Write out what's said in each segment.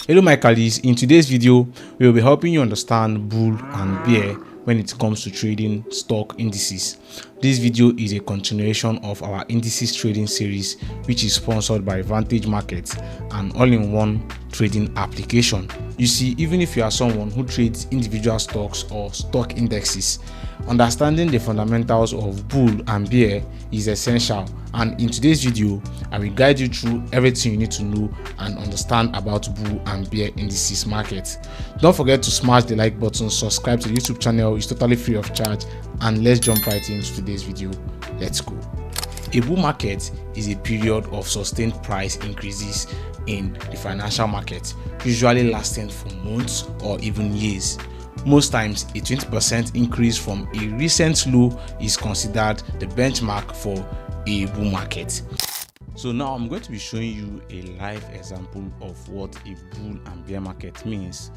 Hello my colleagues, in today's video we will be helping you understand bull and bear when it comes to trading stock indices. This video is a continuation of our indices trading series, which is sponsored by Vantage Markets, an all-in-one trading application. You see, even if you are someone who trades individual stocks or stock indexes, understanding the fundamentals of bull and bear is essential, and in today's video I will guide you through everything you need to know and understand about bull and bear indices market. Don't forget to smash the like button, subscribe to the YouTube channel, it's totally free of charge, and let's jump right into today's video. Let's go. A bull market is a period of sustained price increases in the financial market, usually lasting for months or even years. Most times, a 20% increase from a recent low is considered the benchmark for a bull market. So now I'm going to be showing you a live example of what a bull and bear market means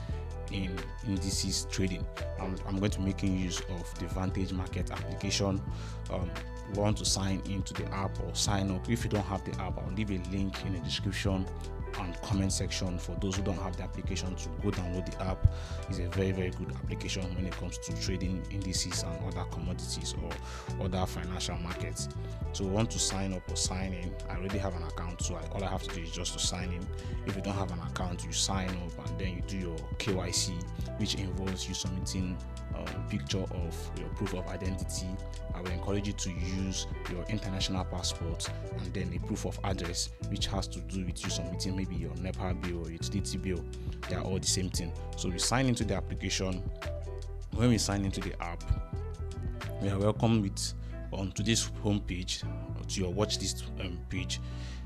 in indices trading. I'm going to be making use of the Vantage Market application. Want to sign into the app or sign up. If you don't have the app, I'll leave a link in the description and comment section for those who don't have the application to go download the app. It's a very good application when it comes to trading indices and other commodities or other financial markets. So want to sign up or sign in. I already have an account, so all I have to do is just to sign in. If you don't have an account, you sign up and then you do your KYC, which involves you submitting a picture of your proof of identity. I will encourage you to use your international passport and then a proof of address, which has to do with you submitting maybe your NEPA bill or utility bill. They are all the same thing. So we sign into the application. When we sign into the app, we are welcome with onto this home page, to your watch list page,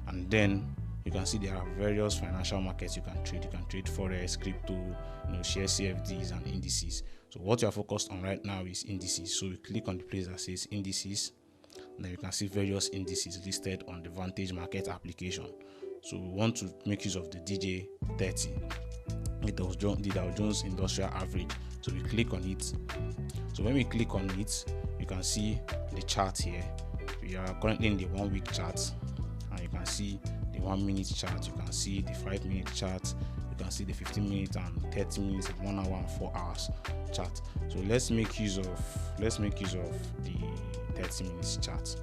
and then you can see there are various financial markets you can trade. You can trade forex, crypto, share CFDs and indices. So what you are focused on right now is indices. So you click on the place that says indices. Now you can see various indices listed on the Vantage Market application. So we want to make use of the DJ30, the Dow Jones Industrial Average. So we click on it. So when we click on it, you can see the chart here. We are currently in the 1 week chart, and you can see the 1 minute chart, you can see the 5 minute chart, you can see the 15 minutes and 30 minutes and 1 hour and 4 hours chart. So let's make use of the 30 minutes chart.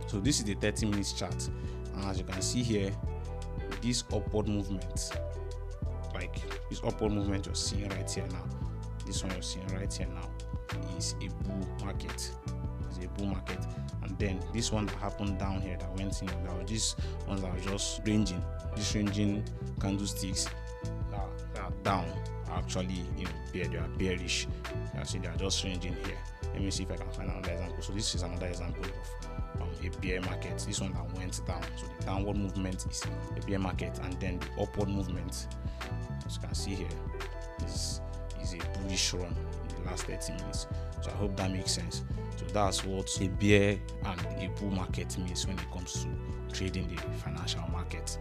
So this is the 30 minutes chart, and as you can see here, this upward movement, like this upward movement you're seeing right here now, this one you're seeing right here now is a bull market. It's a bull market. And then this one that happened down here that went in, that were these ones that are just ranging, these ranging candlesticks that are down are actually they are bearish. See, they are just ranging here. Let me see if I can find another example. So this is another example of a bear market. This one that went down. So the downward movement is a bear market, and then the upward movement, as you can see here, is a bullish run in the last 30 minutes. So I hope that makes sense. So that's what a bear and a bull market means when it comes to trading the financial market.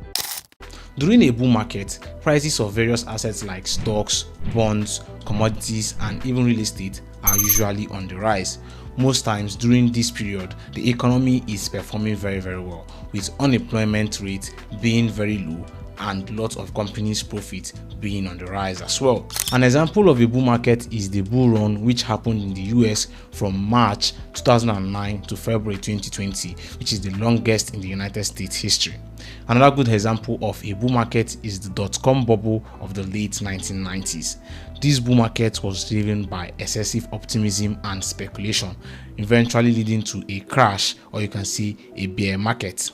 During a bull market, prices of various assets like stocks, bonds, commodities, and even real estate are usually on the rise. Most times during this period, the economy is performing very well, with unemployment rate being very low and lots of companies' profit being on the rise as well. An example of a bull market is the bull run which happened in the US from March 2009 to February 2020, which is the longest in the United States history. Another good example of a bull market is the dot-com bubble of the late 1990s. This bull market was driven by excessive optimism and speculation, eventually leading to a crash, or you can see a bear market.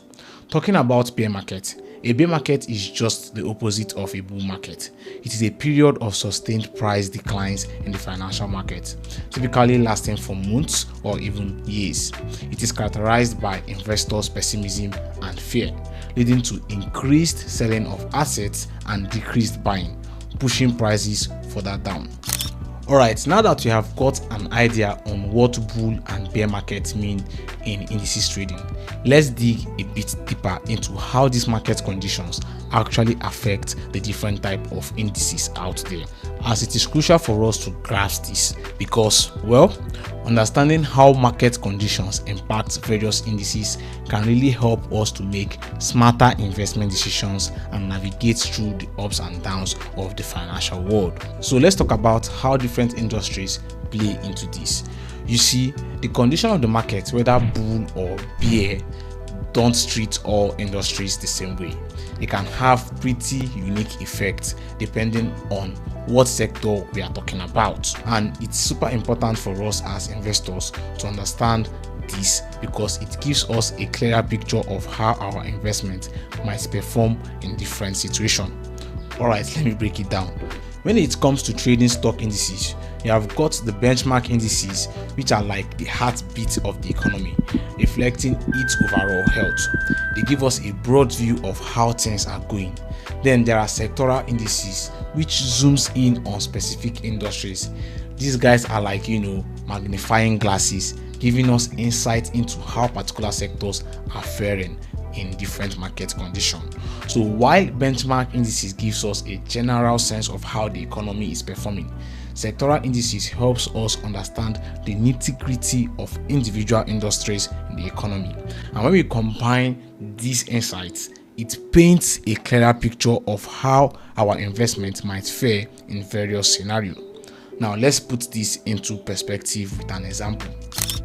Talking about bear market, a bear market is just the opposite of a bull market. It is a period of sustained price declines in the financial market, typically lasting for months or even years. It is characterized by investors' pessimism and fear, leading to increased selling of assets and decreased buying, pushing prices further down. Alright, now that you have got an idea on what bull and bear markets mean in indices trading, let's dig a bit deeper into how these market conditions actually affect the different type of indices out there, as it is crucial for us to grasp this because, well, understanding how market conditions impact various indices can really help us to make smarter investment decisions and navigate through the ups and downs of the financial world. So let's talk about how different industries play into this. You see, the condition of the market, whether bull or bear, don't treat all industries the same way. It can have pretty unique effects depending on what sector we are talking about, and it's super important for us as investors to understand this because it gives us a clearer picture of how our investment might perform in different situations. Alright, let me break it down. When it comes to trading stock indices, you have got the benchmark indices, which are like the heartbeat of the economy, reflecting its overall health. They give us a broad view of how things are going. Then there are sectoral indices, which zooms in on specific industries. These guys are like, magnifying glasses, giving us insight into how particular sectors are faring in different market conditions. So while benchmark indices gives us a general sense of how the economy is performing, sectoral indices helps us understand the nitty-gritty of individual industries in the economy. And when we combine these insights, it paints a clearer picture of how our investment might fare in various scenarios. Now let's put this into perspective with an example.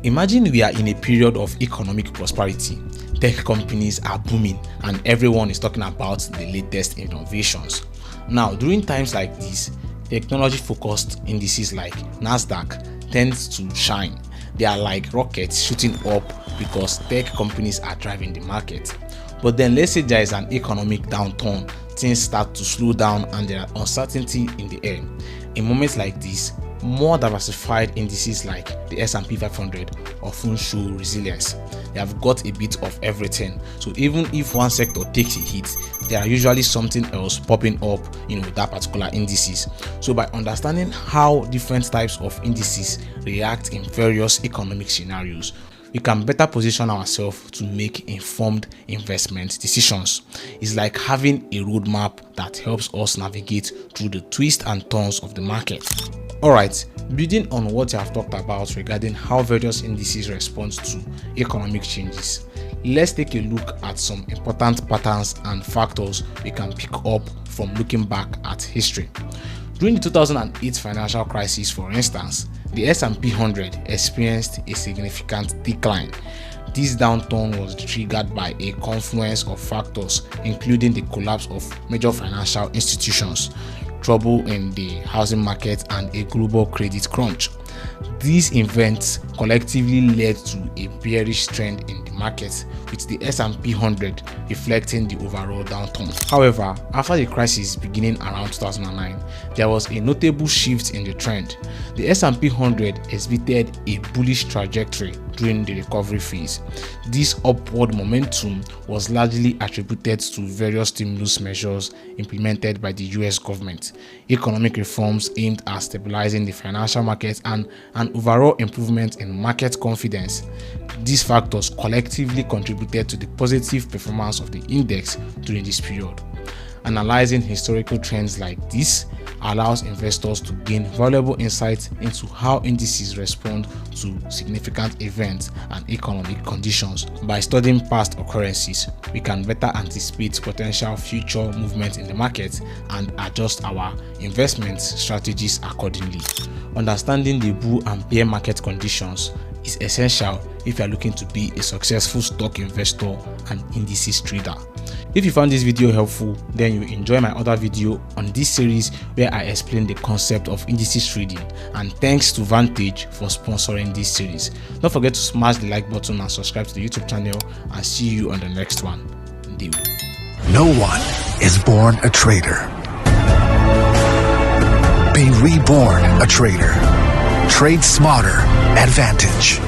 Imagine we are in a period of economic prosperity. Tech companies are booming and everyone is talking about the latest innovations. Now, during times like this, technology-focused indices like Nasdaq tends to shine. They are like rockets shooting up because tech companies are driving the market. But then let's say there is an economic downturn, things start to slow down and there are uncertainty in the air. In moments like this, more diversified indices like the S&P 500 often show resilience. They have got a bit of everything. So even if one sector takes a hit, there are usually something else popping up that particular indices. So by understanding how different types of indices react in various economic scenarios, we can better position ourselves to make informed investment decisions. It's like having a roadmap that helps us navigate through the twists and turns of the market. Alright, building on what I have talked about regarding how various indices respond to economic changes, let's take a look at some important patterns and factors we can pick up from looking back at history. During the 2008 financial crisis, for instance, the S&P 100 experienced a significant decline. This downturn was triggered by a confluence of factors, including the collapse of major financial institutions, trouble in the housing market, and a global credit crunch. These events collectively led to a bearish trend in the market, with the S&P 100 reflecting the overall downturn. However, after the crisis beginning around 2009, there was a notable shift in the trend. The S&P 100 exhibited a bullish trajectory during the recovery phase. This upward momentum was largely attributed to various stimulus measures implemented by the US government, economic reforms aimed at stabilizing the financial markets, and an overall improvement in market confidence. These factors collectively contributed to the positive performance of the index during this period. Analyzing historical trends like this allows investors to gain valuable insights into how indices respond to significant events and economic conditions. By studying past occurrences, we can better anticipate potential future movements in the market and adjust our investment strategies accordingly. Understanding the bull and bear market conditions is essential if you are looking to be a successful stock investor and indices trader. If you found this video helpful, then you enjoy my other video on this series where I explain the concept of indices trading, and thanks to Vantage for sponsoring this series. Don't forget to smash the like button and subscribe to the YouTube channel, and see you on the next one. Deal. No one is born a trader. Be reborn a trader. Trade smarter at Vantage.